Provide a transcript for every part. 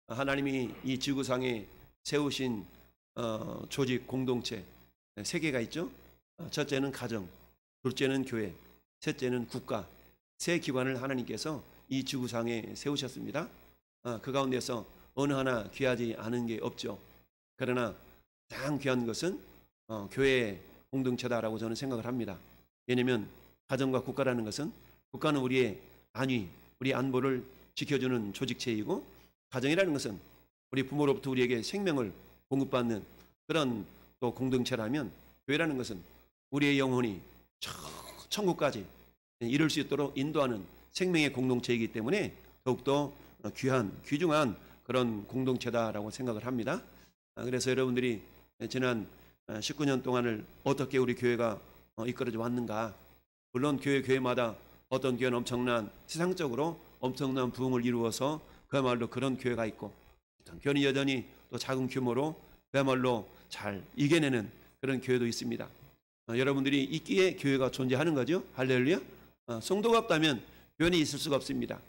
하나님이 이 지구상에 세우신 조직 공동체 세 개가 있죠. 첫째는 가정, 둘째는 교회, 셋째는 국가. 세 기관을 하나님께서 이 지구상에 세우셨습니다. 그 가운데서 어느 하나 귀하지 않은 게 없죠. 그러나 가장 귀한 것은 교회 공동체다라고 저는 생각을 합니다. 왜냐하면 가정과 국가라는 것은, 국가는 우리의 안위, 우리 안보를 지켜주는 조직체이고, 가정이라는 것은 우리 부모로부터 우리에게 생명을 공급받는 그런 또 공동체라면, 교회라는 것은 우리의 영혼이 천국까지 이룰 수 있도록 인도하는 생명의 공동체이기 때문에 더욱더 귀중한 그런 공동체다라고 생각을 합니다. 그래서 여러분들이 지난 19년 동안을 어떻게 우리 교회가 이끌어져 왔는가. 물론 교회마다 어떤 교회는 세상적으로 엄청난 부흥을 이루어서 그야말로 그런 교회가 있고, 어떤 교회는 여전히 또 작은 규모로 그야말로 잘 이겨내는 그런 교회도 있습니다. 여러분들이 있기에 교회가 존재하는 거죠. 할렐루야. 성도가 없다면 교회는 있을 수가 없습니다.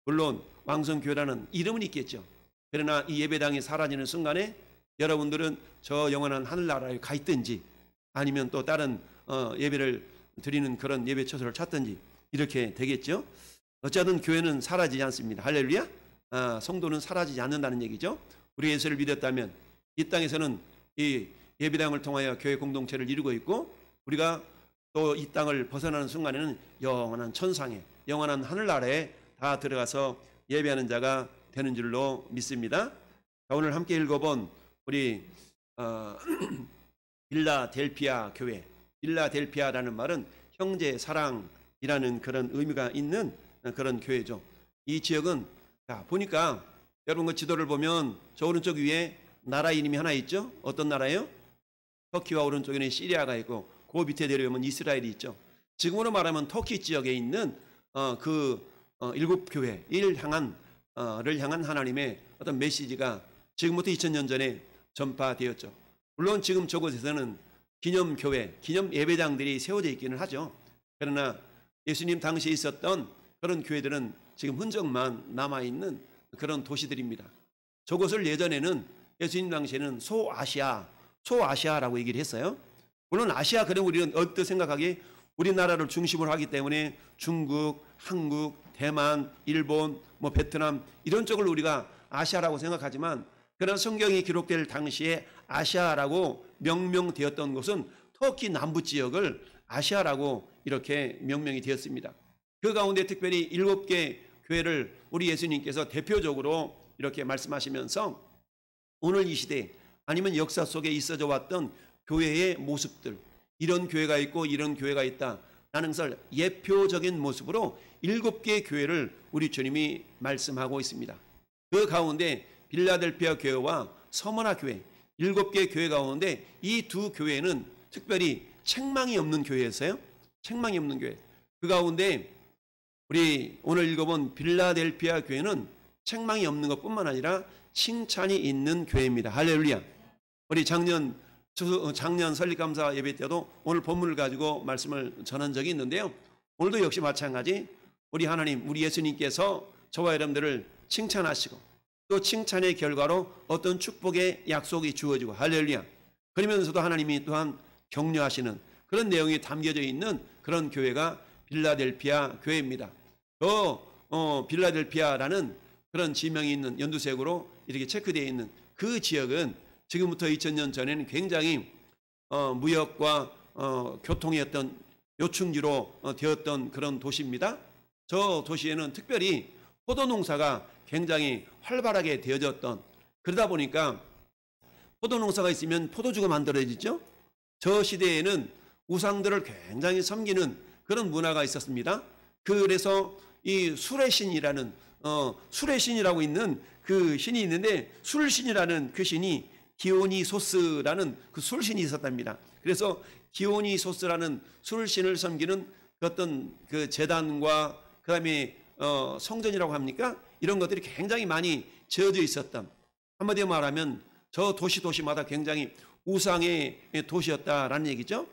물론 왕성교회라는 이름은 있겠죠. 그러나 이 예배당이 사라지는 순간에 여러분들은 저 영원한 하늘나라에 가 있든지, 아니면 또 다른 예배를 드리는 그런 예배 처소를 찾든지 이렇게 되겠죠. 어쨌든 교회는 사라지지 않습니다. 할렐루야. 성도는 사라지지 않는다는 얘기죠. 우리 예수를 믿었다면 이 땅에서는 이 예배당을 통하여 교회 공동체를 이루고 있고, 우리가 또 이 땅을 벗어나는 순간에는 영원한 천상에, 영원한 하늘나라에 다 들어가서 예배하는 자가 되는 줄로 믿습니다. 자, 오늘 함께 읽어본 우리 빌라델피아 교회, 빌라델피아라는 말은 형제 사랑이라는 그런 의미가 있는 그런 교회죠. 이 지역은 보니까 여러분 그 지도를 보면 저 오른쪽 위에 나라 이름이 하나 있죠. 어떤 나라예요? 터키와 오른쪽에는 시리아가 있고, 그 밑에 내려오면 이스라엘이 있죠. 지금으로 말하면 터키 지역에 있는 일곱 교회를 향한 하나님의 어떤 메시지가 지금부터 2000년 전에 전파되었죠. 물론 지금 저곳에서는 기념교회, 기념 예배당들이 세워져 있기는 하죠. 그러나 예수님 당시에 있었던 그런 교회들은 지금 흔적만 남아있는 그런 도시들입니다. 저곳을 예전에는 예수님 당시에는 소아시아라고 얘기를 했어요. 물론 아시아, 그럼 우리는 어떻게 생각하기에 우리나라를 중심으로 하기 때문에 중국, 한국, 대만, 일본, 베트남 이런 쪽을 우리가 아시아라고 생각하지만, 그러나 성경이 기록될 당시에 아시아라고 명명되었던 곳은 터키 남부 지역을 아시아라고 이렇게 명명이 되었습니다. 그 가운데 특별히 7개 교회를 우리 예수님께서 대표적으로 이렇게 말씀하시면서 오늘 이 시대 아니면 역사 속에 있어져 왔던 교회의 모습들, 이런 교회가 있고 이런 교회가 있다라는 것을 예표적인 모습으로 7개의 교회를 우리 주님이 말씀하고 있습니다. 그 가운데 빌라델피아 교회와 서머나 교회, 7개의 교회 가운데 이 두 교회는 특별히 책망이 없는 교회였어요. 책망이 없는 교회. 그 가운데 우리 오늘 읽어본 빌라델피아 교회는 책망이 없는 것뿐만 아니라 칭찬이 있는 교회입니다. 할렐루야. 우리 작년 설립감사 예배 때도 오늘 본문을 가지고 말씀을 전한 적이 있는데요. 오늘도 역시 마찬가지 우리 하나님, 우리 예수님께서 저와 여러분들을 칭찬하시고, 또 칭찬의 결과로 어떤 축복의 약속이 주어지고, 할렐루야. 그러면서도 하나님이 또한 격려하시는 그런 내용이 담겨져 있는 그런 교회가 빌라델피아 교회입니다. 빌라델피아라는 그런 지명이 있는 연두색으로 이렇게 체크되어 있는 그 지역은 지금부터 2000년 전에는 굉장히 무역과 교통의 어떤 요충지로 되었던 그런 도시입니다. 저 도시에는 특별히 포도 농사가 굉장히 활발하게 되어졌던, 그러다 보니까 포도 농사가 있으면 포도주가 만들어지죠. 저 시대에는 우상들을 굉장히 섬기는 그런 문화가 있었습니다. 그래서 이 술의 신이라는 술의 신이라고 있는 그 신이 있는데, 술신이라는 그 신이 디오니소스라는 그 술신이 있었답니다. 그래서 디오니소스라는 술신을 섬기는 어떤 그 제단과 그다음에 성전이라고 합니까? 이런 것들이 굉장히 많이 지어져 있었던, 한마디로 말하면 저 도시마다 굉장히 우상의 도시였다라는 얘기죠.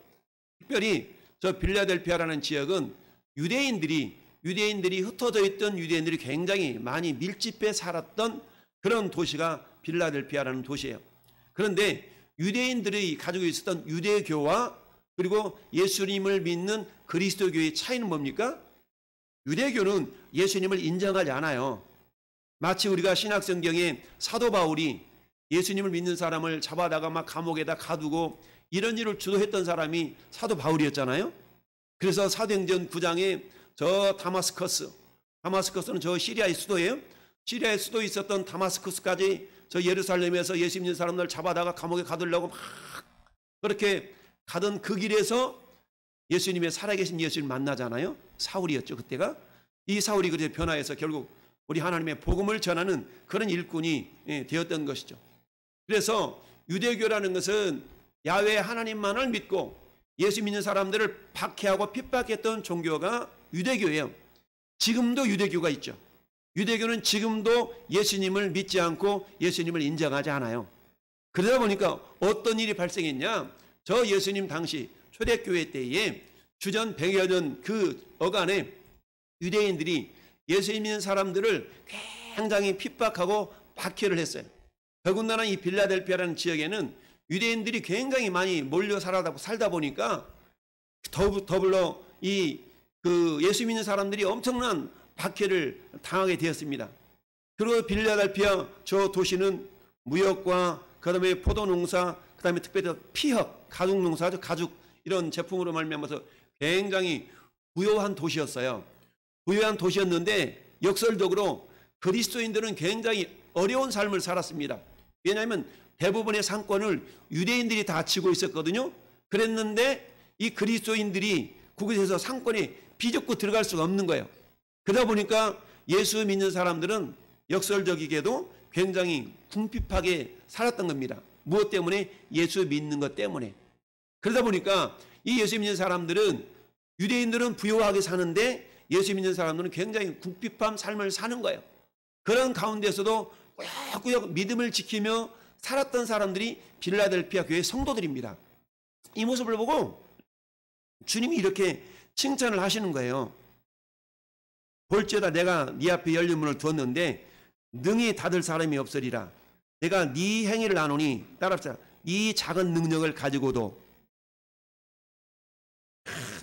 특별히 저 빌라델피아라는 지역은 유대인들이 흩어져 있던 유대인들이 굉장히 많이 밀집해 살았던 그런 도시가 빌라델피아라는 도시예요. 그런데 유대인들이 가지고 있었던 유대교와 그리고 예수님을 믿는 그리스도교의 차이는 뭡니까? 유대교는 예수님을 인정하지 않아요. 마치 우리가 신약성경에 사도 바울이 예수님을 믿는 사람을 잡아다가 막 감옥에다 가두고 이런 일을 주도했던 사람이 사도 바울이었잖아요. 그래서 사도행전 9장에 저 다마스커스는 저 시리아의 수도예요. 시리아의 수도에 있었던 다마스커스까지 저 예루살렘에서 예수 믿는 사람들 잡아다가 감옥에 가두려고 막 그렇게 가던 그 길에서 예수님의 살아계신 예수님을 만나잖아요. 사울이었죠, 그때가. 이 사울이 그렇게 변화해서 결국 우리 하나님의 복음을 전하는 그런 일꾼이 되었던 것이죠. 그래서 유대교라는 것은 야훼 하나님만을 믿고 예수 믿는 사람들을 박해하고 핍박했던 종교가 유대교예요. 지금도 유대교가 있죠. 유대교는 지금도 예수님을 믿지 않고 예수님을 인정하지 않아요. 그러다 보니까 어떤 일이 발생했냐? 저 예수님 당시 초대교회 때에 주전 100여 년 그 어간에 유대인들이 예수님 믿는 사람들을 굉장히 핍박하고 박해를 했어요. 더군다나 이 빌라델피아라는 지역에는 유대인들이 굉장히 많이 몰려 살다 보니까 더불어 그 예수 믿는 사람들이 엄청난 박해를 당하게 되었습니다. 그리고 빌라델피아 저 도시는 무역과 그다음에 포도농사, 그다음에 특별히 피혁, 가죽농사죠. 가죽 이런 제품으로 말미암아서 굉장히 부유한 도시였어요. 부유한 도시였는데 역설적으로 그리스도인들은 굉장히 어려운 삶을 살았습니다. 왜냐하면 대부분의 상권을 유대인들이 다 쥐고 있었거든요. 그랬는데 이 그리스도인들이 그곳에서 상권에 비집고 들어갈 수가 없는 거예요. 그러다 보니까 예수 믿는 사람들은 역설적이게도 굉장히 궁핍하게 살았던 겁니다. 무엇 때문에? 예수 믿는 것 때문에. 그러다 보니까 이 예수 믿는 사람들은 유대인들은 부유하게 사는데 예수 믿는 사람들은 굉장히 궁핍한 삶을 사는 거예요. 그런 가운데서도 꾸역꾸역 믿음을 지키며 살았던 사람들이 빌라델피아 교회 성도들입니다. 이 모습을 보고 주님이 이렇게 칭찬을 하시는 거예요. 볼지어다 내가 네 앞에 열린 문을 두었는데 능히 닫을 사람이 없으리라. 내가 네 행위를 아노니 따라합시다. 네 작은 능력을 가지고도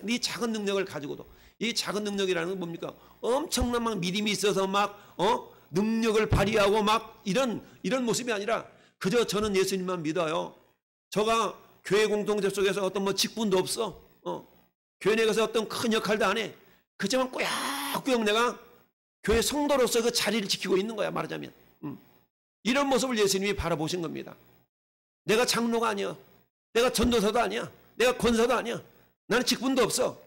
네 작은 능력을 가지고도 이 작은 능력이라는 건 뭡니까? 엄청난 막 믿음이 있어서 막 능력을 발휘하고 막 이런 모습이 아니라 그저 저는 예수님만 믿어요. 저가 교회 공동체 속에서 어떤 뭐 직분도 없어. 교회 내 가서 어떤 큰 역할도 안 해. 그저만 꾸역꾸역 내가 교회 성도로서 그 자리를 지키고 있는 거야, 말하자면. 이런 모습을 예수님이 바라보신 겁니다. 내가 장로가 아니야. 내가 전도사도 아니야. 내가 권사도 아니야. 나는 직분도 없어.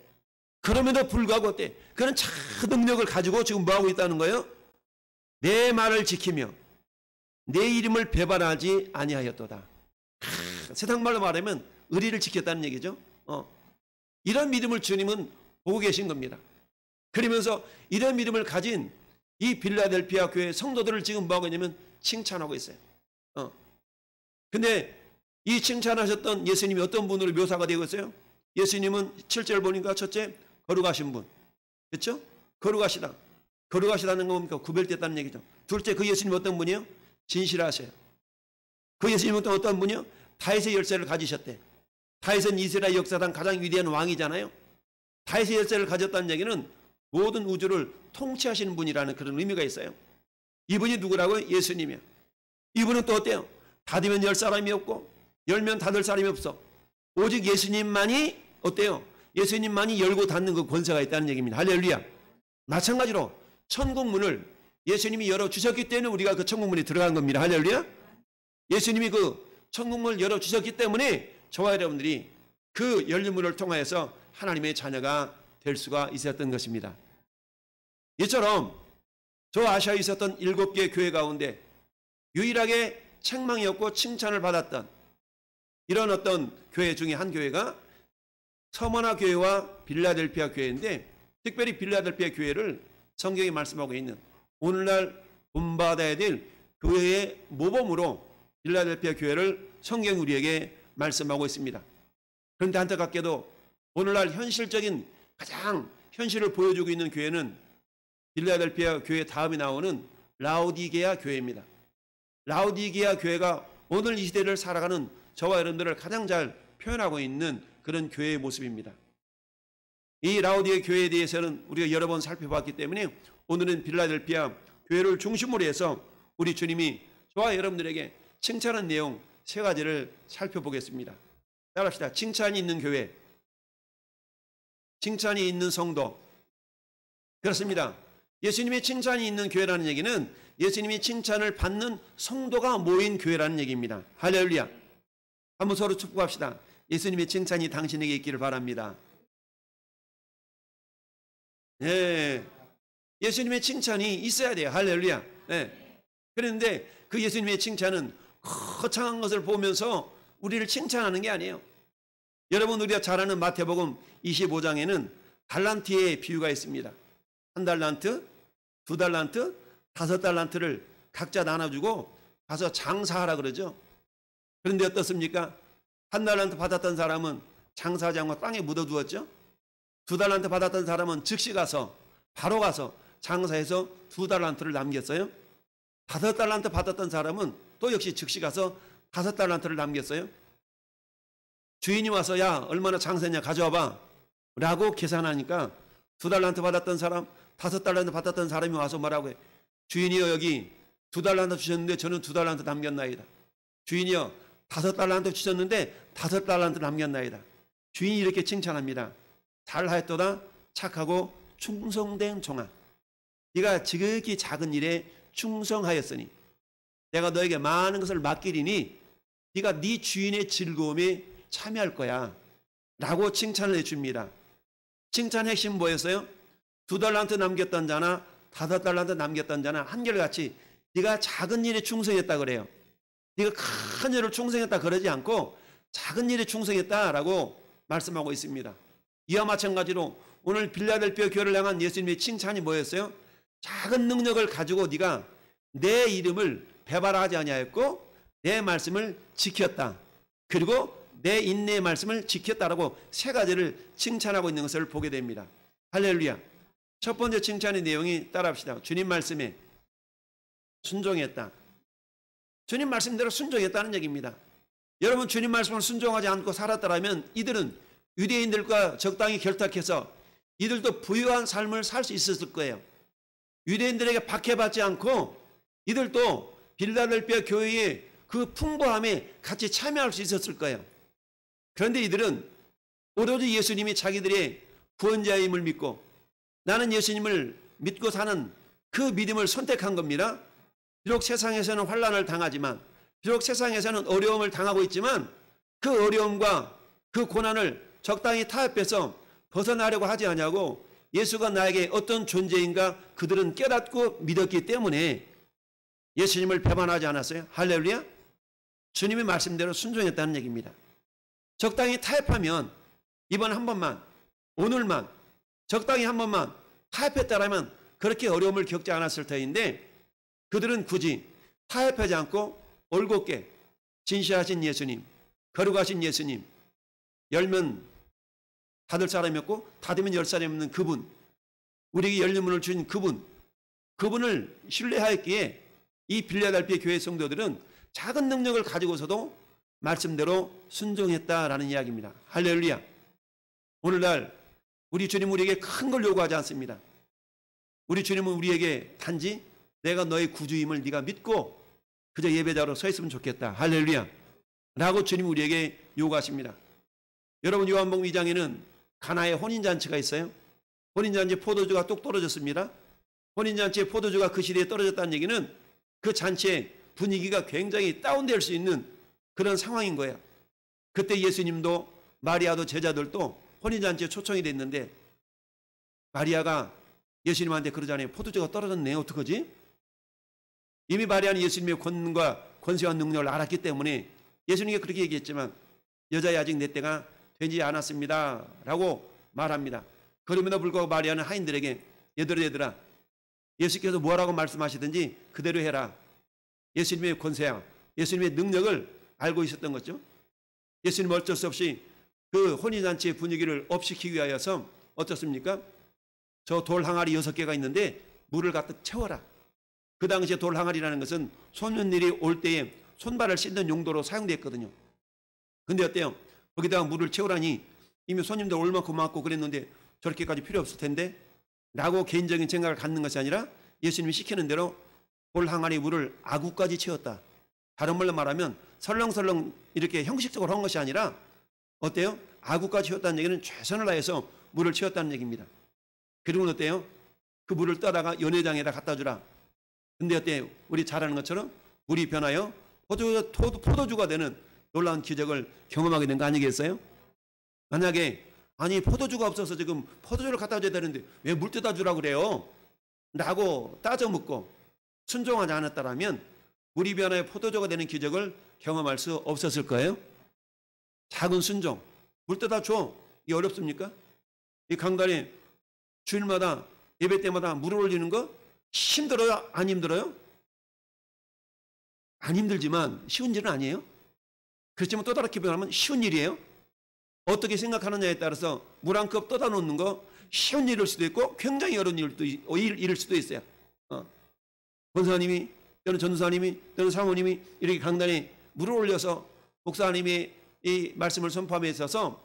그럼에도 불구하고 어때? 그런 작은 능력을 가지고 지금 뭐하고 있다는 거예요? 내 말을 지키며 내 이름을 배반하지 아니하였도다. 세상 말로 말하면 의리를 지켰다는 얘기죠. 이런 믿음을 주님은 보고 계신 겁니다. 그러면서 이런 믿음을 가진 이 빌라델피아 교회 성도들을 지금 뭐하고 있냐면 칭찬하고 있어요. 근데 이 칭찬하셨던 예수님이 어떤 분으로 묘사가 되고 있어요? 예수님은 7절 보니까 첫째 거룩하신 분. 그렇죠? 거룩하시다. 거룩하시다는 건 뭡니까? 구별됐다는 얘기죠. 둘째 그 예수님 어떤 분이요? 진실하셔요. 그 예수님은 또 어떤 분이요? 다윗의 열쇠를 가지셨대. 다윗은 이스라엘 역사상 가장 위대한 왕이잖아요. 다윗의 열쇠를 가졌다는 얘기는 모든 우주를 통치하시는 분이라는 그런 의미가 있어요. 이분이 누구라고요? 예수님이요. 이분은 또 어때요? 닫으면 열 사람이 없고 열면 닫을 사람이 없어. 오직 예수님만이 어때요? 예수님만이 열고 닫는 그 권세가 있다는 얘기입니다. 할렐루야. 마찬가지로 천국 문을 예수님이 열어주셨기 때문에 우리가 그 천국 문에 들어간 겁니다. 할렐루야. 예수님이 그 천국 문을 열어주셨기 때문에 저와 여러분들이 그 열린 문을 통하여서 하나님의 자녀가 될 수가 있었던 것입니다. 이처럼 저 아시아에 있었던 7개 교회 가운데 유일하게 책망이 없고 칭찬을 받았던 이런 어떤 교회 중에 한 교회가 서머나 교회와 빌라델피아 교회인데, 특별히 빌라델피아 교회를 성경이 말씀하고 있는 오늘날 본받아야 될 교회의 모범으로 빌라델피아 교회를 성경이 우리에게 말씀하고 있습니다. 그런데 안타깝게도 오늘날 현실적인 가장 현실을 보여주고 있는 교회는 빌라델피아 교회 다음에 나오는 라오디게아 교회입니다. 라오디게아 교회가 오늘 이 시대를 살아가는 저와 여러분들을 가장 잘 표현하고 있는 그런 교회의 모습입니다. 이 라오디게아 교회에 대해서는 우리가 여러 번 살펴봤기 때문에 오늘은 빌라델피아 교회를 중심으로 해서 우리 주님이 저와 여러분들에게 칭찬한 내용 세 가지를 살펴보겠습니다. 따라합시다. 칭찬이 있는 교회, 칭찬이 있는 성도. 그렇습니다. 예수님의 칭찬이 있는 교회라는 얘기는 예수님이 칭찬을 받는 성도가 모인 교회라는 얘기입니다. 할렐루야. 한번 서로 축복합시다. 예수님의 칭찬이 당신에게 있기를 바랍니다. 네. 예수님의 칭찬이 있어야 돼요. 할렐루야. 네. 그런데 그 예수님의 칭찬은 거창한 것을 보면서 우리를 칭찬하는 게 아니에요. 여러분, 우리가 잘 아는 마태복음 25장에는 달란트의 비유가 있습니다. 1달란트, 2달란트, 5달란트를 각자 나눠주고 가서 장사하라 그러죠. 그런데 어떻습니까? 1달란트 받았던 사람은 장사하지 않고 땅에 묻어두었죠. 2달란트 받았던 사람은 즉시 가서 바로 가서 장사해서 2달란트를 남겼어요. 5달란트 받았던 사람은 또 역시 즉시 가서 5달란트를 남겼어요. 주인이 와서 야 얼마나 장사했냐 가져와봐 라고 계산하니까 2달란트 받았던 사람, 5달란트 받았던 사람이 와서 뭐라고 해? 주인이여 여기 2달란트 주셨는데 저는 2달란트 남겼나이다. 주인이여 5달란트 주셨는데 5달란트 남겼나이다. 주인이 이렇게 칭찬합니다. 잘하였도다 착하고 충성된 종아. 네가 지극히 작은 일에 충성하였으니 내가 너에게 많은 것을 맡기리니 네가 네 주인의 즐거움에 참여할 거야 라고 칭찬을 해줍니다. 칭찬 핵심 뭐였어요? 2달란트 남겼던 자나 5달란트 남겼던 자나 한결같이 네가 작은 일에 충성했다 그래요. 네가 큰 일을 충성했다 그러지 않고 작은 일에 충성했다라고 말씀하고 있습니다. 이와 마찬가지로 오늘 빌라델피아 교회를 향한 예수님의 칭찬이 뭐였어요? 작은 능력을 가지고 네가 내 이름을 배반하지 아니하였고 내 말씀을 지켰다. 그리고 내 인내의 말씀을 지켰다라고 세 가지를 칭찬하고 있는 것을 보게 됩니다. 할렐루야. 첫 번째 칭찬의 내용이 따라합시다. 주님 말씀에 순종했다. 주님 말씀대로 순종했다는 얘기입니다. 여러분 주님 말씀을 순종하지 않고 살았더라면 이들은 유대인들과 적당히 결탁해서 이들도 부유한 삶을 살 수 있었을 거예요. 유대인들에게 박해받지 않고 이들도 빌라델피아 교회의 그 풍부함에 같이 참여할 수 있었을 거예요. 그런데 이들은 오로지 예수님이 자기들의 구원자임을 믿고 나는 예수님을 믿고 사는 그 믿음을 선택한 겁니다. 비록 세상에서는 환난을 당하지만 비록 세상에서는 어려움을 당하고 있지만 그 어려움과 그 고난을 적당히 타협해서 벗어나려고 하지 않냐고 예수가 나에게 어떤 존재인가 그들은 깨닫고 믿었기 때문에 예수님을 배반하지 않았어요. 할렐루야. 주님의 말씀대로 순종했다는 얘기입니다. 적당히 타협하면 이번 한 번만 오늘만 적당히 한 번만 타협했다라면 그렇게 어려움을 겪지 않았을 터인데 그들은 굳이 타협하지 않고 올곧게 진실하신 예수님, 거룩하신 예수님, 열면 닫을 사람이 없고 닫으면 열 사람이 없는 그분, 우리에게 열린 문을 주신 그분을 신뢰하였기에 이 빌라델피아 교회 성도들은 작은 능력을 가지고서도 말씀대로 순종했다라는 이야기입니다. 할렐루야. 오늘날 우리 주님은 우리에게 큰 걸 요구하지 않습니다. 우리 주님은 우리에게 단지 내가 너의 구주임을 네가 믿고 그저 예배자로 서 있으면 좋겠다. 할렐루야. 라고 주님이 우리에게 요구하십니다. 여러분 요한복음 2장에는 가나의 혼인잔치가 있어요. 혼인잔치에 포도주가 뚝 떨어졌습니다. 혼인잔치에 포도주가 그 시대에 떨어졌다는 얘기는 그 잔치의 분위기가 굉장히 다운될 수 있는 그런 상황인 거예요. 그때 예수님도 마리아도 제자들도 혼인잔치에 초청이 됐는데 마리아가 예수님한테 그러잖아요. 포도주가 떨어졌네. 어떡하지? 이미 마리아는 예수님의 권과 권세와 능력을 알았기 때문에 예수님께 그렇게 얘기했지만 여자야 아직 내 때가 되지 않았습니다. 라고 말합니다. 그럼에도 불구하고 마리아는 하인들에게 얘들아 예수께서 뭐라고 말씀하시든지 그대로 해라. 예수님의 권세와 예수님의 능력을 알고 있었던 거죠. 예수님은 어쩔 수 없이 그 혼인잔치의 분위기를 업시키기 위하여서 어떻습니까? 저 돌 항아리 6개가 있는데 물을 가득 채워라. 그 당시에 돌 항아리라는 것은 소년들이 올 때에 손발을 씻는 용도로 사용됐거든요. 근데 어때요? 거기다가 물을 채우라니 이미 손님들 올 만큼 왔고 그랬는데 저렇게까지 필요 없을 텐데 라고 개인적인 생각을 갖는 것이 아니라 예수님이 시키는 대로 돌 항아리 물을 아구까지 채웠다. 다른 말로 말하면 설렁설렁 이렇게 형식적으로 한 것이 아니라 어때요? 아구까지 채웠다는 얘기는 최선을 다해서 물을 채웠다는 얘기입니다. 그리고 어때요? 그 물을 떠다가 연회장에다 갖다 주라. 근데 어때요? 우리 잘 아는 것처럼 물이 변하여 포도주가 되는 놀라운 기적을 경험하게 된 거 아니겠어요? 만약에 아니 포도주가 없어서 지금 포도주를 갖다 줘야 되는데 왜 물 떠다 주라고 그래요? 라고 따져 묻고 순종하지 않았다라면 물이 변하여 포도주가 되는 기적을 경험할 수 없었을 거예요. 작은 순종, 물 떠다 줘. 이게 어렵습니까? 이 강단에 주일마다 예배 때마다 물을 올리는 거 힘들어요? 안 힘들어요? 안 힘들지만 쉬운 일은 아니에요. 그렇지만 또 다르게 표현하면 쉬운 일이에요. 어떻게 생각하느냐에 따라서 물 한 컵 떠다 놓는 거 쉬운 일일 수도 있고 굉장히 어려운 일일 수도 있어요. 권사님이 또는 전도사님이 또는 사모님이 이렇게 강단에 물을 올려서 목사님이 이 말씀을 선포함에 있어서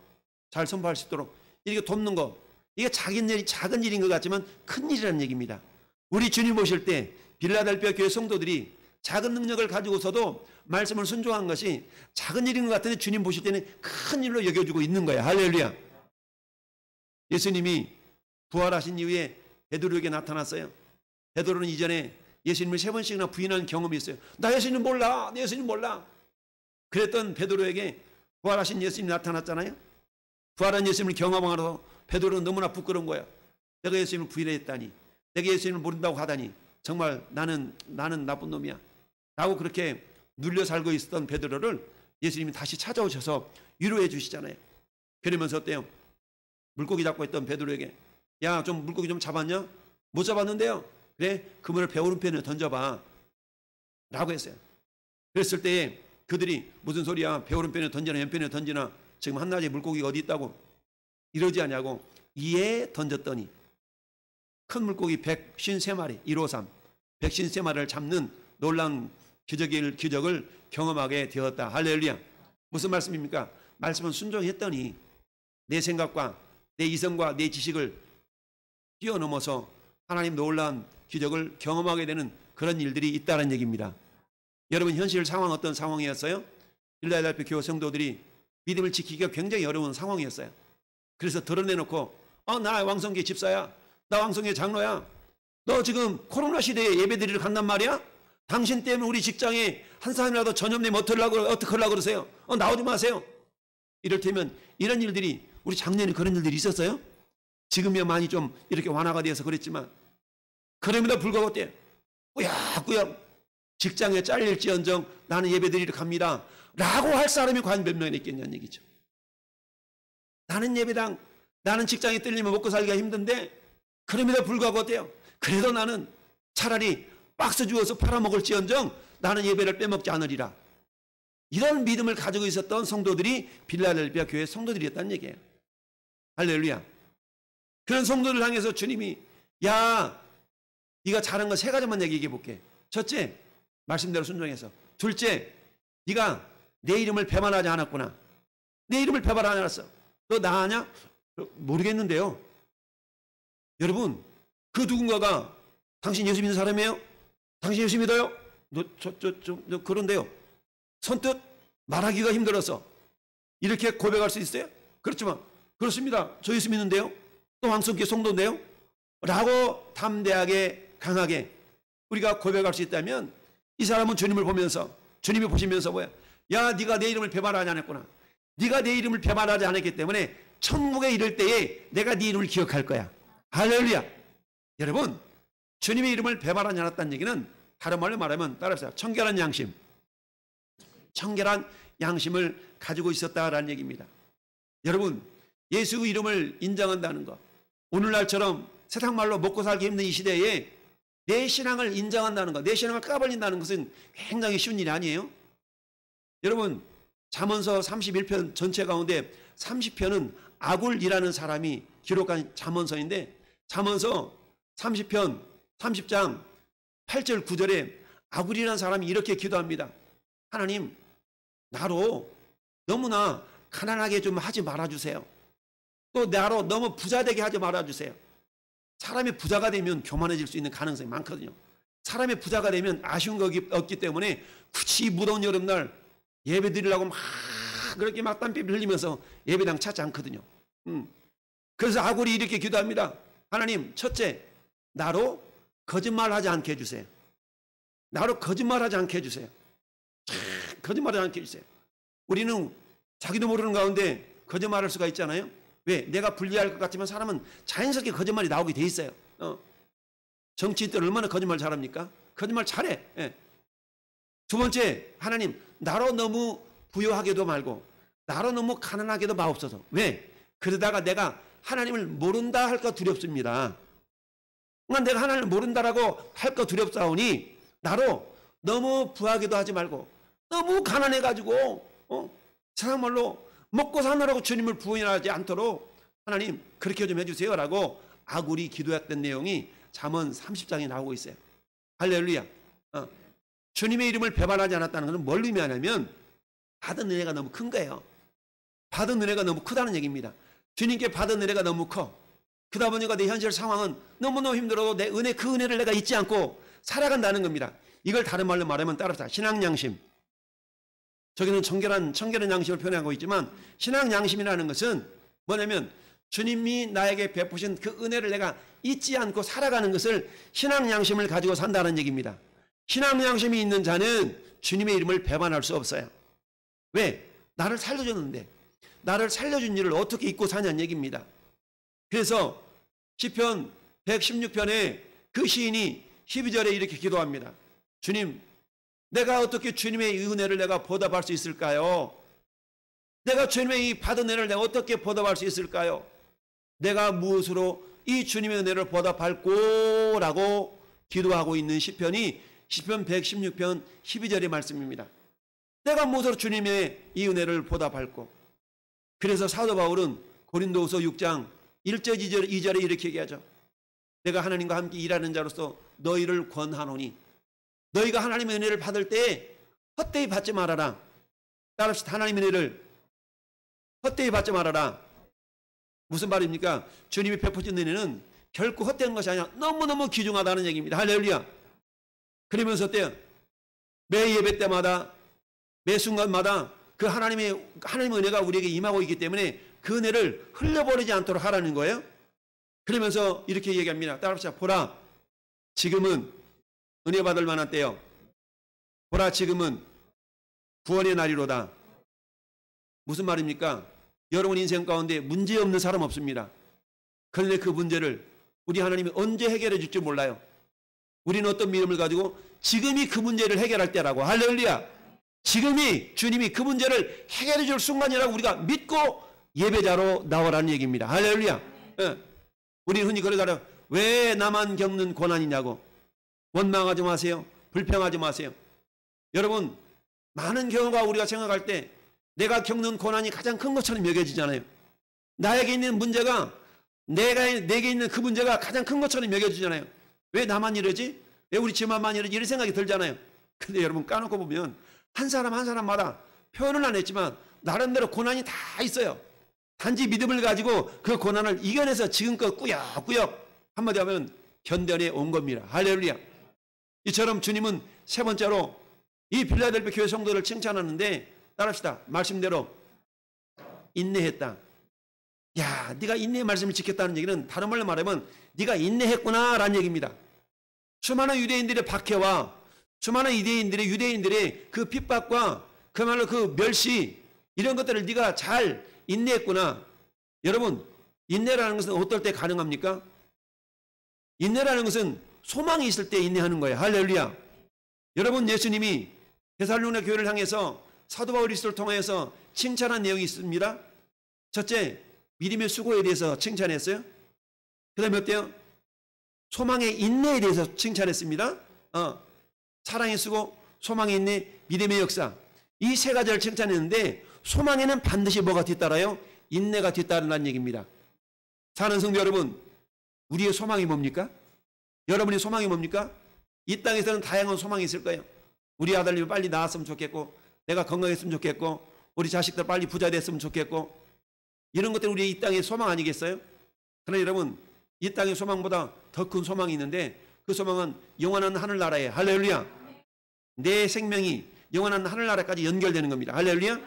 잘 선포할 수 있도록 이렇게 돕는 거, 이게 작은 일인 것 같지만 큰 일이라는 얘기입니다. 우리 주님 오실 때 빌라델피아 교회 성도들이 작은 능력을 가지고서도 말씀을 순종한 것이 작은 일인 것 같은데 주님 보실 때는 큰 일로 여겨주고 있는 거예요. 할렐루야. 예수님이 부활하신 이후에 베드로에게 나타났어요. 베드로는 이전에 예수님을 3번씩이나 부인한 경험이 있어요. 나 예수님 몰라. 내 예수님 몰라. 그랬던 베드로에게 부활하신 예수님이 나타났잖아요. 부활한 예수님을 경험하러 베드로는 너무나 부끄러운 거야. 내가 예수님을 부인했다니, 내가 예수님을 모른다고 하다니 정말 나는 나쁜 놈이야 라고 그렇게 눌려 살고 있었던 베드로를 예수님이 다시 찾아오셔서 위로해 주시잖아요. 그러면서 어때요? 물고기 잡고 있던 베드로에게 야, 좀 물고기 좀 잡았냐? 못 잡았는데요. 그래, 그물을 배 오른편에 던져봐 라고 했어요. 그랬을 때에 그들이 무슨 소리야, 배 오른편에 던지나 왼편에 던지나 지금 한낮에 물고기가 어디 있다고 이러지 않냐고 이에 던졌더니 큰 물고기 153마리 153 153마리를 잡는 놀라운 기적을 경험하게 되었다. 할렐루야. 무슨 말씀입니까? 말씀은 순종했더니 내 생각과 내 이성과 내 지식을 뛰어넘어서 하나님 놀라운 기적을 경험하게 되는 그런 일들이 있다는 얘기입니다. 여러분, 현실 상황 어떤 상황이었어요? 빌라델피아 교회 성도들이 믿음을 지키기가 굉장히 어려운 상황이었어요. 그래서 드러내놓고 나 왕성교회 집사야, 나 왕성교회 장로야, 너 지금 코로나 시대에 예배드리러 간단 말이야? 당신 때문에 우리 직장에 한 사람이라도 전염되면 어떻게 하려고 그러세요? 나오지 마세요. 이를테면 이런 일들이 우리 작년에 그런 일들이 있었어요? 지금이야 많이 좀 이렇게 완화가 되어서 그랬지만 그럼에도 불구하고 어때요? 꾸역꾸역 직장에 잘릴지언정 나는 예배드리러 갑니다 라고 할 사람이 과연 몇 명이나 있겠냐는 얘기죠. 나는 예배당, 나는 직장에 뜰리면 먹고 살기가 힘든데 그럼에도 불구하고 어때요? 그래도 나는 차라리 박스 주어서 팔아먹을지언정 나는 예배를 빼먹지 않으리라. 이런 믿음을 가지고 있었던 성도들이 빌라델피아 교회 성도들이었다는 얘기예요. 할렐루야. 그런 성도들 향해서 주님이 야, 네가 잘한 거 3가지만 얘기해 볼게. 첫째, 말씀대로 순종해서. 둘째, 네가 내 이름을 배반하지 않았구나. 내 이름을 배반하지 않았어. 너 나 아냐? 모르겠는데요. 여러분, 그 누군가가 당신 예수 믿는 사람이에요? 당신 예수 믿어요? 너 그런데요. 선뜻 말하기가 힘들어서 이렇게 고백할 수 있어요? 그렇지만 그렇습니다. 저 예수 믿는데요. 또 왕성교회 성도인데요. 라고 담대하게 강하게 우리가 고백할 수 있다면 이 사람은 주님을 보면서, 주님이 보시면서 뭐야? 야, 네가 내 이름을 배반하지 않았구나. 네가 내 이름을 배반하지 않았기 때문에 천국에 이를 때에 내가 네 이름을 기억할 거야. 할렐루야. 여러분, 주님의 이름을 배반하지 않았다는 얘기는 다른 말로 말하면 따라서 청결한 양심, 청결한 양심을 가지고 있었다라는 얘기입니다. 여러분, 예수 이름을 인정한다는 것, 오늘날처럼 세상 말로 먹고 살기 힘든 이 시대에 내 신앙을 인정한다는 것, 내 신앙을 까발린다는 것은 굉장히 쉬운 일이 아니에요. 여러분, 잠언서 31편 전체 가운데 30편은 아굴이라는 사람이 기록한 잠언서인데 잠언서 30편 30장 8절 9절에 아굴이라는 사람이 이렇게 기도합니다. 하나님, 나로 너무나 가난하게 좀 하지 말아주세요. 또 나로 너무 부자되게 하지 말아주세요. 사람이 부자가 되면 교만해질 수 있는 가능성이 많거든요. 사람이 부자가 되면 아쉬운 거 없기 때문에 굳이 무더운 여름날 예배 드리려고 막 그렇게 막 땀비 흘리면서 예배당 찾지 않거든요. 그래서 아굴이 이렇게 기도합니다. 하나님, 첫째, 나로 거짓말하지 않게 해주세요. 나로 거짓말하지 않게 해주세요. 거짓말하지 않게 해주세요. 우리는 자기도 모르는 가운데 거짓말할 수가 있잖아요. 왜? 내가 불리할 것 같으면 사람은 자연스럽게 거짓말이 나오게 돼 있어요. 정치인들 얼마나 거짓말 잘합니까? 거짓말 잘해. 예. 두 번째, 하나님, 나로 너무 부유하게도 말고 나로 너무 가난하게도 마옵소서. 왜? 그러다가 내가 하나님을 모른다 할까 두렵습니다. 그러니까 내가 하나님을 모른다라고 할까 두렵사오니 나로 너무 부하게도 하지 말고 너무 가난해가지고 세상 말로 먹고 사느라고 주님을 부인하지 않도록 하나님 그렇게 좀 해주세요 라고 아굴이 기도했던 내용이 잠언 30장에 나오고 있어요. 할렐루야. 주님의 이름을 배반하지 않았다는 것은 뭘 의미하냐면 받은 은혜가 너무 큰 거예요. 받은 은혜가 너무 크다는 얘기입니다. 주님께 받은 은혜가 너무 커. 그러다 보니까 내 현실 상황은 너무너무 힘들어도 내 은혜, 그 은혜를 내가 잊지 않고 살아간다는 겁니다. 이걸 다른 말로 말하면 따라서 신앙양심. 저기는 청결한 양심을 표현하고 있지만 신앙양심이라는 것은 뭐냐면 주님이 나에게 베푸신 그 은혜를 내가 잊지 않고 살아가는 것을 신앙양심을 가지고 산다는 얘기입니다. 신앙양심이 있는 자는 주님의 이름을 배반할 수 없어요. 왜? 나를 살려줬는데 나를 살려준 일을 어떻게 잊고 사냐는 얘기입니다. 그래서 시편 116편에 그 시인이 12절에 이렇게 기도합니다. 주님, 내가 어떻게 주님의 은혜를 내가 보답할 수 있을까요? 내가 주님의 이 받은 은혜를 내가 어떻게 보답할 수 있을까요? 내가 무엇으로 이 주님의 은혜를 보답할꼬? 라고 기도하고 있는 시편이 시편 116편 12절의 말씀입니다. 내가 무엇으로 주님의 이 은혜를 보답할꼬? 그래서 사도 바울은 고린도후서 6장 1절 2절에 이렇게 얘기하죠. 내가 하나님과 함께 일하는 자로서 너희를 권하노니 너희가 하나님의 은혜를 받을 때 헛되이 받지 말아라. 따라합시다. 하나님의 은혜를 헛되이 받지 말아라. 무슨 말입니까? 주님이 베푸신 은혜는 결코 헛된 것이 아니라 너무너무 귀중하다는 얘기입니다. 할렐루야. 그러면서 어때요? 매 예배 때마다 매 순간마다 그 하나님의 은혜가 우리에게 임하고 있기 때문에 그 은혜를 흘려버리지 않도록 하라는 거예요. 그러면서 이렇게 얘기합니다. 따라합시다. 보라, 지금은 은혜 받을 만한 때요. 보라, 지금은 구원의 날이로다. 무슨 말입니까? 여러분 인생 가운데 문제 없는 사람 없습니다. 그런데 그 문제를 우리 하나님이 언제 해결해 줄지 몰라요. 우리는 어떤 믿음을 가지고 지금이 그 문제를 해결할 때라고. 할렐루야. 지금이 주님이 그 문제를 해결해 줄 순간이라고 우리가 믿고 예배자로 나오라는 얘기입니다. 할렐루야. 예. 우리 흔히 그러잖아요. 왜 나만 겪는 고난이냐고. 원망하지 마세요. 불평하지 마세요. 여러분, 많은 경우가 우리가 생각할 때 내가 겪는 고난이 가장 큰 것처럼 여겨지잖아요. 나에게 있는 문제가 내게 있는 그 문제가 가장 큰 것처럼 여겨지잖아요. 왜 나만 이러지? 왜 우리 집안만 이러지? 이런 생각이 들잖아요. 근데 여러분 까놓고 보면 한 사람 한 사람마다 표현은 안 했지만 나름대로 고난이 다 있어요. 단지 믿음을 가지고 그 고난을 이겨내서 지금껏 꾸역꾸역 한마디 하면 견뎌내 온 겁니다. 할렐루야. 이처럼 주님은 세 번째로 이 필라델피아 교회 성도를 칭찬하는데 따라합시다. 말씀대로 인내했다. 야, 네가 인내의 말씀을 지켰다는 얘기는 다른 말로 말하면 네가 인내했구나라는 얘기입니다. 수많은 유대인들의 박해와 수많은 유대인들의 그 핍박과 그야말로 그 멸시 이런 것들을 네가 잘 인내했구나. 여러분, 인내라는 것은 어떨 때 가능합니까? 인내라는 것은 소망이 있을 때 인내하는 거예요. 할렐루야. 여러분, 예수님이 데살로니가 교회를 향해서 사도 바울을 통해서 칭찬한 내용이 있습니다. 첫째, 믿음의 수고에 대해서 칭찬했어요. 그 다음에 어때요? 소망의 인내에 대해서 칭찬했습니다. 사랑의 수고, 소망의 인내, 믿음의 역사. 이 세 가지를 칭찬했는데 소망에는 반드시 뭐가 뒤따라요? 인내가 뒤따른다는 얘기입니다. 사는 성도 여러분, 우리의 소망이 뭡니까? 여러분의 소망이 뭡니까? 이 땅에서는 다양한 소망이 있을 거예요. 우리 아들이 빨리 나았으면 좋겠고, 내가 건강했으면 좋겠고, 우리 자식들 빨리 부자 됐으면 좋겠고, 이런 것들이 우리의 이 땅의 소망 아니겠어요? 그러나 여러분, 이 땅의 소망보다 더 큰 소망이 있는데, 그 소망은 영원한 하늘나라에, 할렐루야, 내 생명이 영원한 하늘나라까지 연결되는 겁니다. 할렐루야.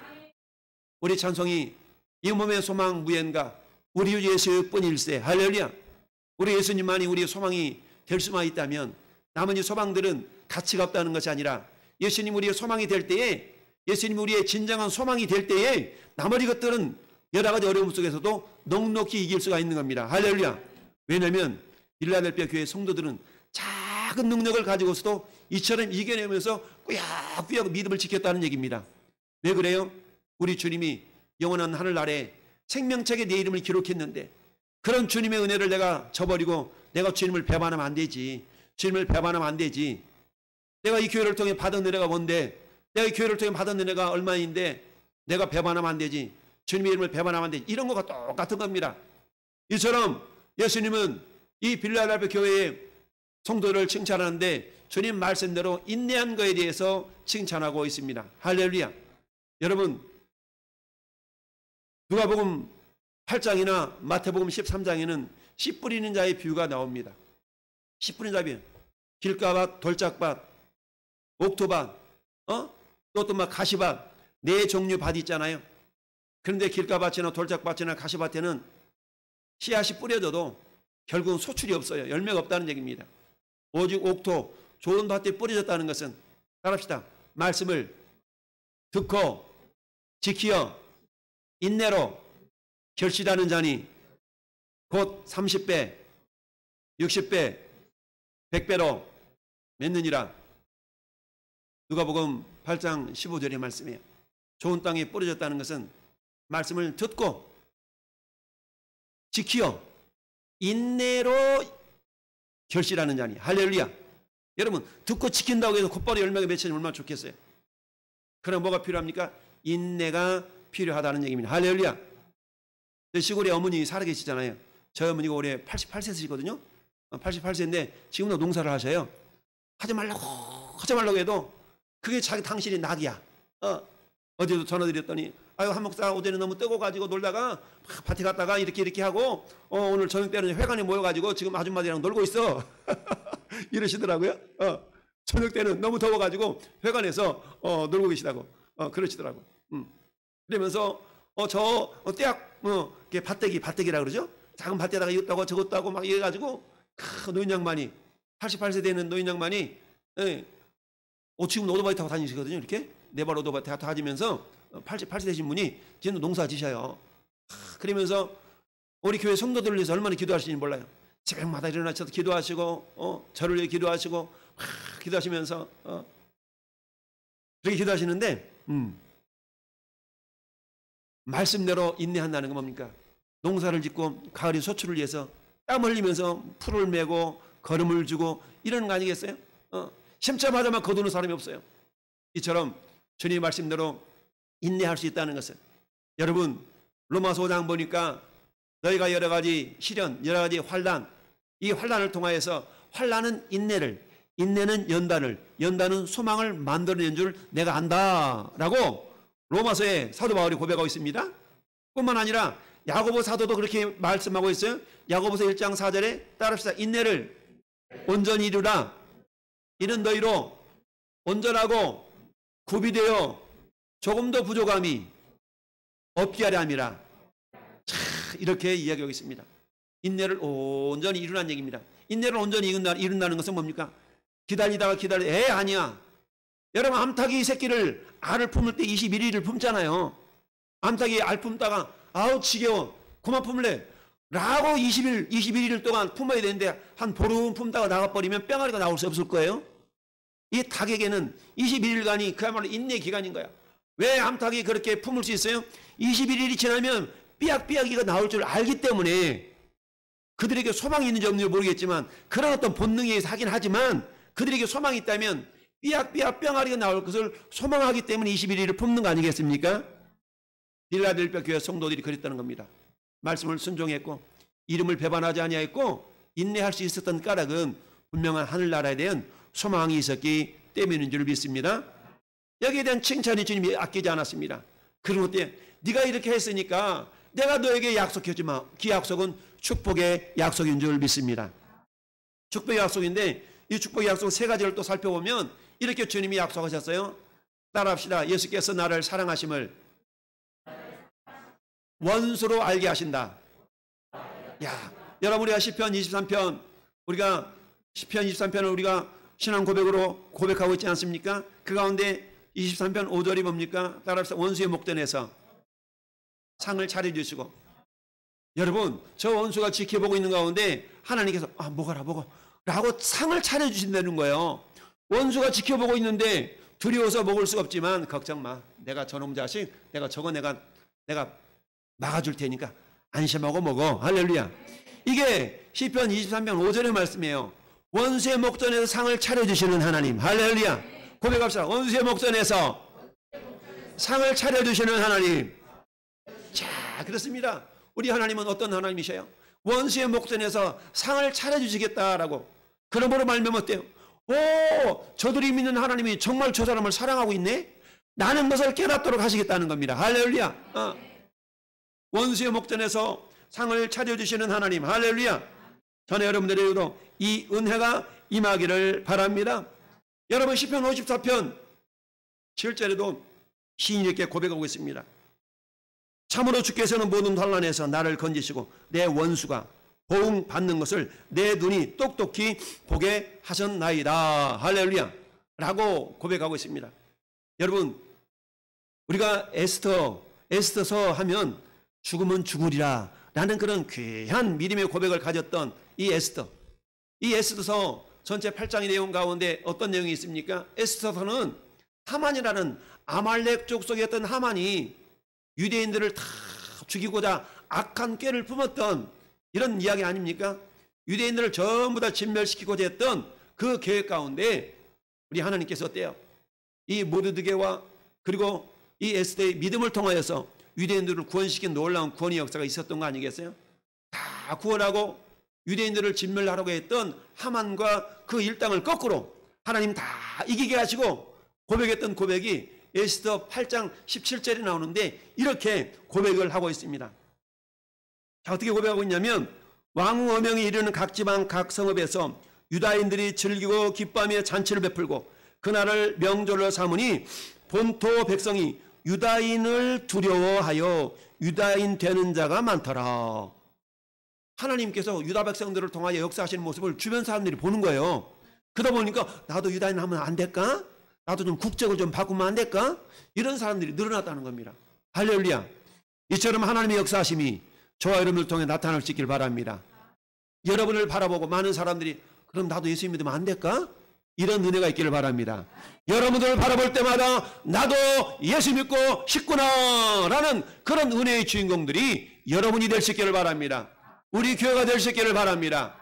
우리 찬송이 이 몸의 소망 무엔가 우리 주 예수뿐일세. 할렐루야. 우리 예수님만이 우리의 소망이 될 수만 있다면 나머지 소망들은 가치가 없다는 것이 아니라, 예수님 우리의 소망이 될 때에, 예수님 우리의 진정한 소망이 될 때에 나머지 것들은 여러 가지 어려움 속에서도 넉넉히 이길 수가 있는 겁니다. 할렐루야. 왜냐하면 필라델피아 교회 성도들은 작은 능력을 가지고서도 이처럼 이겨내면서 꾸역꾸역 믿음을 지켰다는 얘기입니다. 왜 그래요? 우리 주님이 영원한 하늘나라에 생명책에 내 이름을 기록했는데, 그런 주님의 은혜를 내가 저버리고 내가 주님을 배반하면 안 되지. 주님을 배반하면 안 되지. 내가 이 교회를 통해 받은 은혜가 뭔데, 내가 이 교회를 통해 받은 은혜가 얼마인데 내가 배반하면 안 되지. 주님의 이름을 배반하면 안 되지. 이런 거가 똑같은 겁니다. 이처럼 예수님은 이 빌라델피아 교회의 성도를 칭찬하는데 주님 말씀대로 인내한 거에 대해서 칭찬하고 있습니다. 할렐루야. 여러분, 누가복음 8장이나 마태복음 13장에는 씨 뿌리는 자의 비유가 나옵니다. 씨 뿌리는 자의 비유. 길가밭, 돌짝밭, 옥토밭, 또 막 가시밭, 네 종류 밭 있잖아요. 그런데 길가밭이나 돌짝밭이나 가시밭에는 씨앗이 뿌려져도 결국은 소출이 없어요. 열매가 없다는 얘기입니다. 오직 옥토, 좋은 밭에 뿌려졌다는 것은, 따라합시다, 말씀을 듣고 지키어 인내로 결실하는 자니 곧 30배, 60배, 100배로 맺느니라. 누가복음 8장 15절의 말씀이에요. 좋은 땅에 뿌려졌다는 것은 말씀을 듣고 지키어 인내로 결실하는 자니. 할렐루야. 여러분, 듣고 지킨다고 해서 곧바로 열매가 맺히면 얼마나 좋겠어요. 그럼 뭐가 필요합니까? 인내가 필요하다는 얘기입니다. 할렐루야. 시골에 어머니 살아계시잖아요. 저희 어머니가 올해 88세시거든요. 88세인데 지금도 농사를 하셔요. 하지 말라고 해도 그게 당신이 낙이야. 어제도 전화드렸더니, 아유, 한 목사 어제는 너무 뜨거워가지고 놀다가 밭에 갔다가 이렇게 하고 오늘 저녁 때는 회관에 모여가지고 지금 아줌마들이랑 놀고 있어. 이러시더라고요. 저녁 때는 너무 더워가지고 회관에서 놀고 계시다고 그러시더라고. 그러면서 저 떼약 밭대기라 그러죠. 작은 밭에다가 이것도 하고 저것도 하고 막 이래가지고 노인 양반이, 88세 되는 노인 양반이 지금 오토바이 타고 다니시거든요. 이렇게 네 발 오토바이 타고 다니면서 88세 되신 분이 지금 농사 지셔요. 그러면서 우리 교회 성도들을 위해서 얼마나 기도하시는지 몰라요. 새벽마다 일어나셔서 기도하시고 저를 위해 기도하시고 기도하시면서 그렇게 기도하시는데, 말씀대로 인내한다는 건 뭡니까? 농사를 짓고 가을이 소출을 위해서 땀 흘리면서 풀을 메고 걸음을 주고 이러는 거 아니겠어요? 심자마자만 거두는 사람이 없어요. 이처럼 주님의 말씀대로 인내할 수 있다는 것은, 여러분, 로마서 5장 보니까 너희가 여러 가지 시련, 여러 가지 환난, 이 환난을 통하여서, 환난은 인내를, 인내는 연단을, 연단은 소망을 만들어낸 줄 내가 안다라고 로마서에 사도 바울이 고백하고 있습니다. 뿐만 아니라 야고보 사도도 그렇게 말씀하고 있어요. 야고보서 1장 4절에 따릅시다. 인내를 온전히 이루라. 이는 너희로 온전하고 구비되어 조금도 부족함이 없게 하려 함이라. 이렇게 이야기하고 있습니다. 인내를 온전히 이루라는 얘기입니다. 인내를 온전히 이룬다는 것은 뭡니까? 기다리다가 아니야. 여러분, 암탉이 새끼를 알을 품을 때 21일을 품잖아요. 암탉이 알 품다가 아우 지겨워, 그만 품을래 라고 21일 동안 품어야 되는데 한 보름 품다가 나가버리면 뿅아리가 나올 수 없을 거예요. 이 닭에게는 21일간이 그야말로 인내 기간인 거야. 왜 암탉이 그렇게 품을 수 있어요? 21일이 지나면 삐약삐약이가 나올 줄 알기 때문에, 그들에게 소망이 있는지 없는지 모르겠지만 그런 어떤 본능이 하긴 하지만, 그들에게 소망이 있다면 삐약삐약 뿅아리가 나올 것을 소망하기 때문에 21일을 품는 거 아니겠습니까? 빌라델피아 교회 성도들이 그랬다는 겁니다. 말씀을 순종했고 이름을 배반하지 아니하였고 인내할 수 있었던 까닭은 분명한 하늘나라에 대한 소망이 있었기 때문인 줄 믿습니다. 여기에 대한 칭찬이 주님이 아끼지 않았습니다. 그런 것 때문에 네가 이렇게 했으니까 내가 너에게 약속했지만 그 약속은 축복의 약속인 줄 믿습니다. 축복의 약속인데 이 축복의 약속 세 가지를 또 살펴보면 이렇게 주님이 약속하셨어요. 따라합시다. 예수께서 나를 사랑하심을 원수로 알게 하신다. 야, 여러분 우리가 시편 23편 우리가 시편 23편을 우리가 신앙 고백으로 고백하고 있지 않습니까? 그 가운데 23편 5절이 뭡니까? 따라합시다. 원수의 목전에서 상을 차려주시고, 여러분 저 원수가 지켜보고 있는 가운데 하나님께서 먹어라 먹어 라고 상을 차려주신다는 거예요. 원수가 지켜보고 있는데 두려워서 먹을 수가 없지만 걱정 마, 내가 저놈 자식 내가 막아줄 테니까 안심하고 먹어. 할렐루야. 이게 시편 23편 5절의 말씀이에요. 원수의 목전에서 상을 차려주시는 하나님. 할렐루야. 고백합시다. 원수의 목전에서 상을 차려주시는 하나님. 자, 그렇습니다. 우리 하나님은 어떤 하나님이셔요? 원수의 목전에서 상을 차려주시겠다라고. 그러므로 말면 어때요? 오, 저들이 믿는 하나님이 정말 저 사람을 사랑하고 있네? 나는 것을 깨닫도록 하시겠다는 겁니다. 할렐루야. 원수의 목전에서 상을 차려주시는 하나님. 할렐루야. 저는 여러분들에게도 이 은혜가 임하기를 바랍니다. 여러분 시편 54편 7절에도 시인이 이렇게 고백하고 있습니다. 참으로 주께서는 모든 환난에서 나를 건지시고 내 원수가 보응받는 것을 내 눈이 똑똑히 보게 하셨나이다. 할렐루야. 라고 고백하고 있습니다. 여러분 우리가 에스더서 하면 죽으면 죽으리라 라는 그런 귀한 믿음의 고백을 가졌던 이 에스더서 전체 8장의 내용 가운데 어떤 내용이 있습니까? 에스더서는 하만이라는 아말렉 족속이었던 하만이 유대인들을 다 죽이고자 악한 꾀를 품었던 이런 이야기 아닙니까? 유대인들을 전부 다 진멸시키고자 했던 그 계획 가운데 우리 하나님께서 어때요? 이 모르드게와 그리고 이 에스더의 믿음을 통하여서 유대인들을 구원시킨 놀라운 구원의 역사가 있었던 거 아니겠어요? 다 구원하고 유대인들을 진멸하려고 했던 하만과 그 일당을 거꾸로 하나님 다 이기게 하시고 고백했던 고백이 에스더 8장 17절에 나오는데 이렇게 고백을 하고 있습니다. 자, 어떻게 고백하고 있냐면 왕 어명이 이르는 각 지방 각 성읍에서 유다인들이 즐기고 기뻐하며 잔치를 베풀고 그날을 명절로 삼으니 본토 백성이 유다인을 두려워하여 유다인 되는 자가 많더라. 하나님께서 유다 백성들을 통하여 역사하시는 모습을 주변 사람들이 보는 거예요. 그러다 보니까 나도 유다인 하면 안 될까? 나도 좀 국적을 좀 바꾸면 안 될까? 이런 사람들이 늘어났다는 겁니다. 할렐루야. 이처럼 하나님의 역사하심이 저와 여러분을 통해 나타날 수 있길 바랍니다. 여러분을 바라보고 많은 사람들이 그럼 나도 예수 믿으면 안 될까? 이런 은혜가 있기를 바랍니다. 여러분들을 바라볼 때마다 나도 예수 믿고 싶구나 라는 그런 은혜의 주인공들이 여러분이 될 수 있기를 바랍니다. 우리 교회가 될 수 있기를 바랍니다.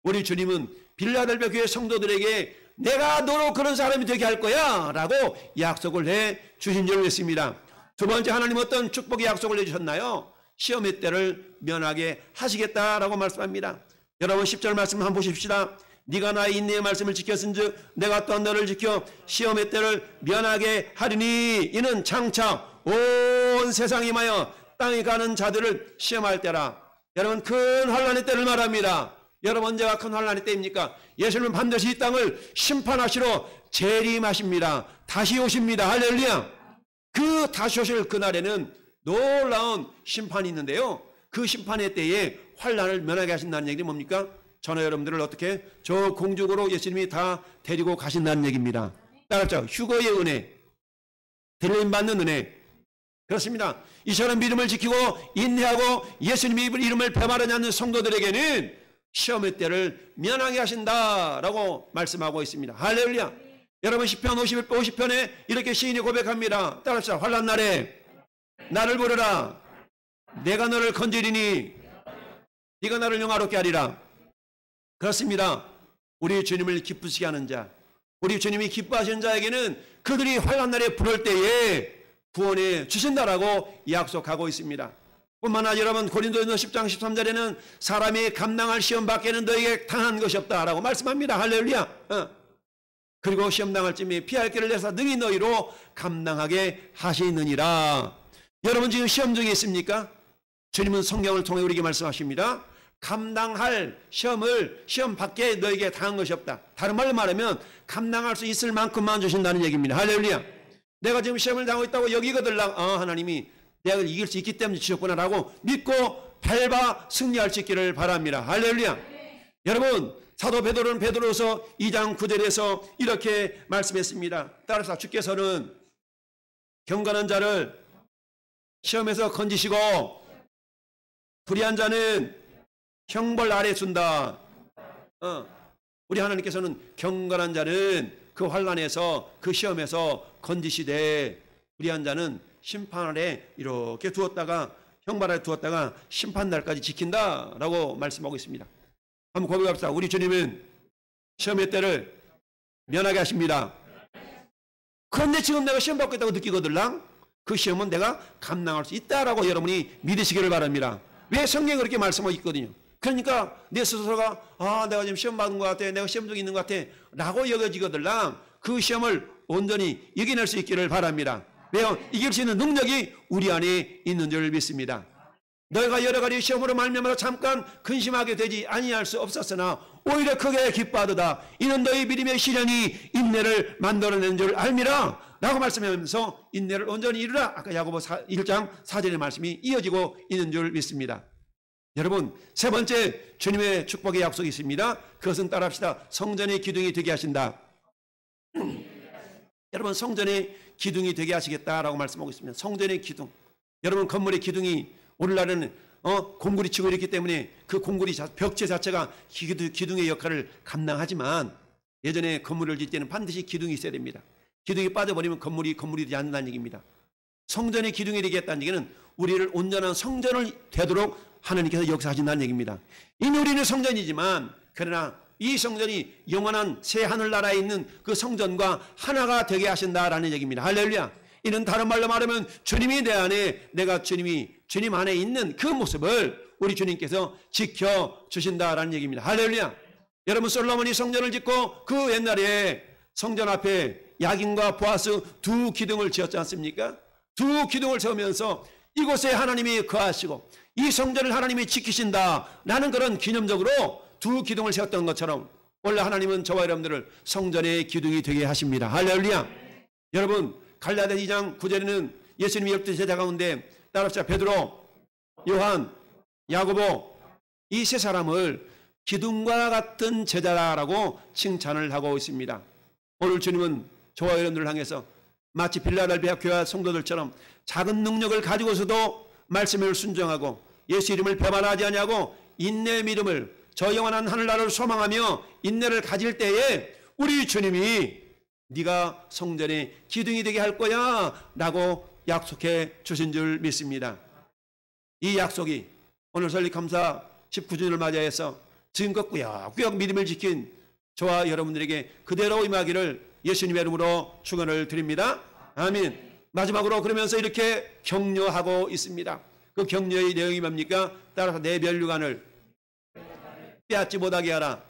우리 주님은 빌라델비아 교회 성도들에게 내가 너로 그런 사람이 되게 할 거야 라고 약속을 해 주신 줄 믿습니다. 두 번째, 하나님 어떤 축복의 약속을 해주셨나요? 시험의 때를 면하게 하시겠다라고 말씀합니다. 여러분 10절 말씀 한번 보십시다. 네가 나의 인내의 말씀을 지켰은즉 내가 또한 너를 지켜 시험의 때를 면하게 하리니 이는 장차 온 세상이 임하여 땅에 가는 자들을 시험할 때라. 여러분 큰 환난의 때를 말합니다. 여러분 언제가 큰 환난의 때입니까? 예수님은 반드시 이 땅을 심판하시러 재림하십니다. 다시 오십니다. 할렐루야. 그 다시 오실 그날에는 놀라운 심판이 있는데요. 그 심판의 때에 환난을 면하게 하신다는 얘기는 뭡니까? 저는 여러분들을 어떻게 저 공중으로 예수님이 다 데리고 가신다는 얘기입니다. 따라서 휴거의 은혜, 들림받는 은혜. 그렇습니다. 이처럼 믿음을 지키고 인내하고 예수님의 이름을 배말하지 않는 성도들에게는 시험의 때를 면하게 하신다라고 말씀하고 있습니다. 할렐루야. 여러분 시편 50편에 이렇게 시인이 고백합니다. 따라합시다. 환난 날에 나를 부르라. 내가 너를 건지리니 네가 나를 영화롭게 하리라. 그렇습니다. 우리 주님을 기쁘시게 하는 자, 우리 주님이 기뻐하시는 자에게는 그들이 환난 날에 부를 때에 구원해 주신다라고 약속하고 있습니다. 뿐만 아니라 여러분 고린도전서 10장 13절에는 사람이 감당할 시험 밖에는 너에게 당한 것이 없다라고 말씀합니다. 할렐루야. 그리고 시험 당할 쯤에 피할 길을 내서 능히 너희로 감당하게 하시느니라. 여러분 지금 시험 중에 있습니까? 주님은 성경을 통해 우리에게 말씀하십니다. 감당할 시험을 시험 밖에 너에게 당한 것이 없다. 다른 말로 말하면 감당할 수 있을 만큼만 주신다는 얘기입니다. 할렐루야. 내가 지금 시험을 당하고 있다고 여기거들랑 하나님이 내가 이길 수 있기 때문에 주셨구나라고 믿고 밟아 승리할 수 있기를 바랍니다. 할렐루야. 여러분 사도 베드로는 베드로서 2장 9절에서 이렇게 말씀했습니다. 따라서 주께서는 경건한 자를 시험에서 건지시고 불의한 자는 형벌 아래 준다. 우리 하나님께서는 경건한 자는 그 환난에서 그 시험에서 건지시되 불의한 자는 심판 아래 이렇게 두었다가 형벌 아래 두었다가 심판날까지 지킨다라고 말씀하고 있습니다. 한번 고백합시다. 우리 주님은 시험의 때를 면하게 하십니다. 그런데 지금 내가 시험 받고 있다고 느끼거들랑 그 시험은 내가 감당할 수 있다라고 여러분이 믿으시기를 바랍니다. 왜 성경에 그렇게 말씀하고 있거든요. 그러니까 내 스스로가 내가 지금 시험 받은 것 같아, 내가 시험 중에 있는 것 같아 라고 여겨지거들랑 그 시험을 온전히 이겨낼 수 있기를 바랍니다. 왜요? 이길 수 있는 능력이 우리 안에 있는 줄 믿습니다. 너희가 여러 가지 시험으로 말미암아 잠깐 근심하게 되지 아니할 수 없었으나 오히려 크게 기뻐하도다. 이는 너희 믿음의 시련이 인내를 만들어낸 줄 알미라 라고 말씀하면서 인내를 온전히 이루라. 아까 야고보 1장 4절의 말씀이 이어지고 있는 줄 믿습니다. 여러분 세 번째 주님의 축복의 약속이 있습니다. 그것은 따라합시다. 성전의 기둥이 되게 하신다. 여러분 성전의 기둥이 되게 하시겠다라고 말씀하고 있습니다. 성전의 기둥. 여러분 건물의 기둥이 오늘날에는 공구리 치고 있기 때문에 그 공구리 벽체 자체가 기둥의 역할을 감당하지만 예전에 건물을 짓을 때는 반드시 기둥이 있어야 됩니다. 기둥이 빠져버리면 건물이 되지 않는다는 얘기입니다. 성전의 기둥이 되겠다는 얘기는 우리를 온전한 성전을 되도록 하나님께서 역사하신다는 얘기입니다. 이미 우리는 성전이지만 그러나 이 성전이 영원한 새 하늘나라에 있는 그 성전과 하나가 되게 하신다라는 얘기입니다. 할렐루야. 이는 다른 말로 말하면 주님이 내 안에 내가 주님 안에 있는 그 모습을 우리 주님께서 지켜주신다라는 얘기입니다. 할렐루야. 여러분 솔로몬이 성전을 짓고 그 옛날에 성전 앞에 야긴과 보아스 두 기둥을 지었지 않습니까? 두 기둥을 세우면서 이곳에 하나님이 거하시고 이 성전을 하나님이 지키신다라는 그런 기념적으로 두 기둥을 세웠던 것처럼 원래 하나님은 저와 여러분들을 성전의 기둥이 되게 하십니다. 할렐루야. 여러분 갈라디아 2장 9절에는 예수님이 12 제자 가운데 따라합시다. 베드로, 요한, 야고보 이 세 사람을 기둥과 같은 제자라고 칭찬을 하고 있습니다. 오늘 주님은 저와 여러분들을 향해서 마치 빌라델비아 교회 성도들처럼 작은 능력을 가지고서도 말씀을 순종하고 예수 이름을 배반하지 아니하고 인내의 믿음을 저 영원한 하늘나라를 소망하며 인내를 가질 때에 우리 주님이 네가 성전의 기둥이 되게 할 거야 라고 약속해 주신 줄 믿습니다. 이 약속이 오늘 설립감사 19주년을 맞이해서 지금껏 꾸역꾸역 믿음을 지킨 저와 여러분들에게 그대로 임하기를 예수님의 이름으로 축원을 드립니다. 아멘. 마지막으로 그러면서 이렇게 격려하고 있습니다. 그 격려의 내용이 뭡니까? 따라서 내 면류관을 빼앗지 못하게 하라.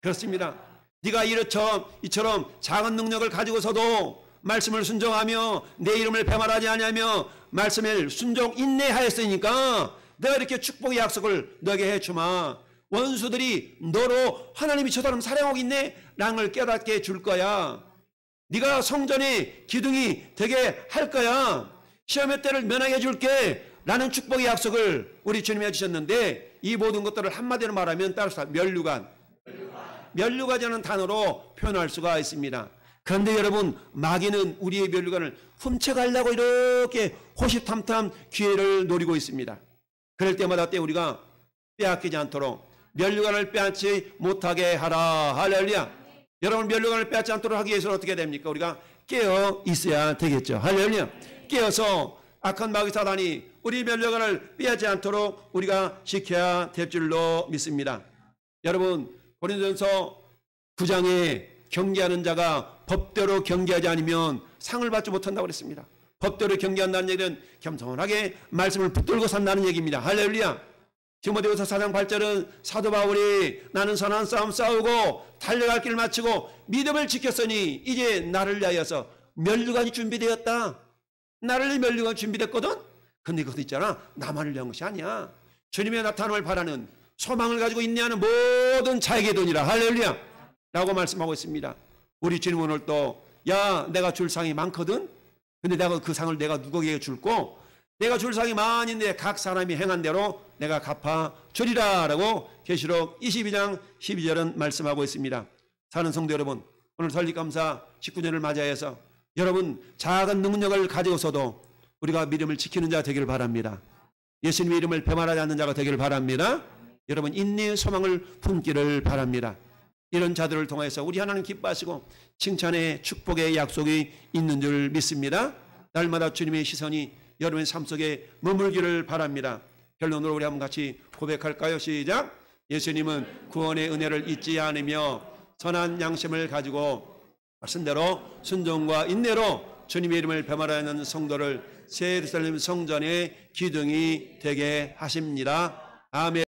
그렇습니다. 네가 이처럼 작은 능력을 가지고서도 말씀을 순종하며 내 이름을 배말하지 아니하며 말씀을 순종 인내하였으니까 내가 이렇게 축복의 약속을 너에게 해주마. 원수들이 너로 하나님이 저 사람 사랑하고 있네 라는 걸 깨닫게 해줄 거야. 네가 성전의 기둥이 되게 할 거야. 시험의 때를 면하게 해줄게 라는 축복의 약속을 우리 주님이 해주셨는데 이 모든 것들을 한마디로 말하면 따라서 면류관. 면류관이라는 단어로 표현할 수가 있습니다. 그런데 여러분 마귀는 우리의 면류관을 훔쳐가려고 이렇게 호시탐탐 기회를 노리고 있습니다. 그럴 때마다 우리가 빼앗기지 않도록 면류관을 빼앗지 못하게 하라. 할렐루야. 여러분 면류관을 빼앗지 않도록 하기 위해서는 어떻게 됩니까? 우리가 깨어 있어야 되겠죠. 할렐루야. 깨어서 악한 마귀 사단이 우리 면류관을 빼앗지 않도록 우리가 지켜야 될 줄로 믿습니다. 여러분 고린도전서 9장에 경계하는 자가 법대로 경계하지 않으면 상을 받지 못한다고 그랬습니다. 법대로 경계한다는 얘기는 겸손하게 말씀을 붙들고 산다는 얘기입니다. 할렐루야. 디모데후서 4장 8절은 사도 바울이 나는 선한 싸움 싸우고 달려갈 길을 마치고 믿음을 지켰으니 이제 나를 위하여서 면류관이 준비되었다. 나를 위해 면류관이 준비됐거든. 근데 그것도 있잖아. 나만을 위한 것이 아니야. 주님의 나타남을 바라는 소망을 가지고 인내하는 모든 자에게 도니라. 할렐루야 라고 말씀하고 있습니다. 우리 주님 오늘 또 야 내가 줄 상이 많거든. 근데 내가 그 상을 내가 누구에게 줄고 내가 줄 상이 많은데 각 사람이 행한 대로 내가 갚아 주리라 라고 계시록 22장 12절은 말씀하고 있습니다. 사는 성도 여러분, 오늘 설립감사 19년을 맞이해서 여러분 작은 능력을 가지고서도 우리가 믿음을 지키는 자 되기를 바랍니다. 예수님의 이름을 배말하지 않는 자가 되기를 바랍니다. 여러분 인내의 소망을 품기를 바랍니다. 이런 자들을 통해서 우리 하나님 기뻐하시고 칭찬의 축복의 약속이 있는 줄 믿습니다. 날마다 주님의 시선이 여러분의 삶 속에 머물기를 바랍니다. 결론으로 우리 한번 같이 고백할까요? 시작. 예수님은 구원의 은혜를 잊지 않으며 선한 양심을 가지고 말씀대로 순종과 인내로 주님의 이름을 배말하는 성도를 새 예루살렘 성전의 기둥이 되게 하십니다. 아멘.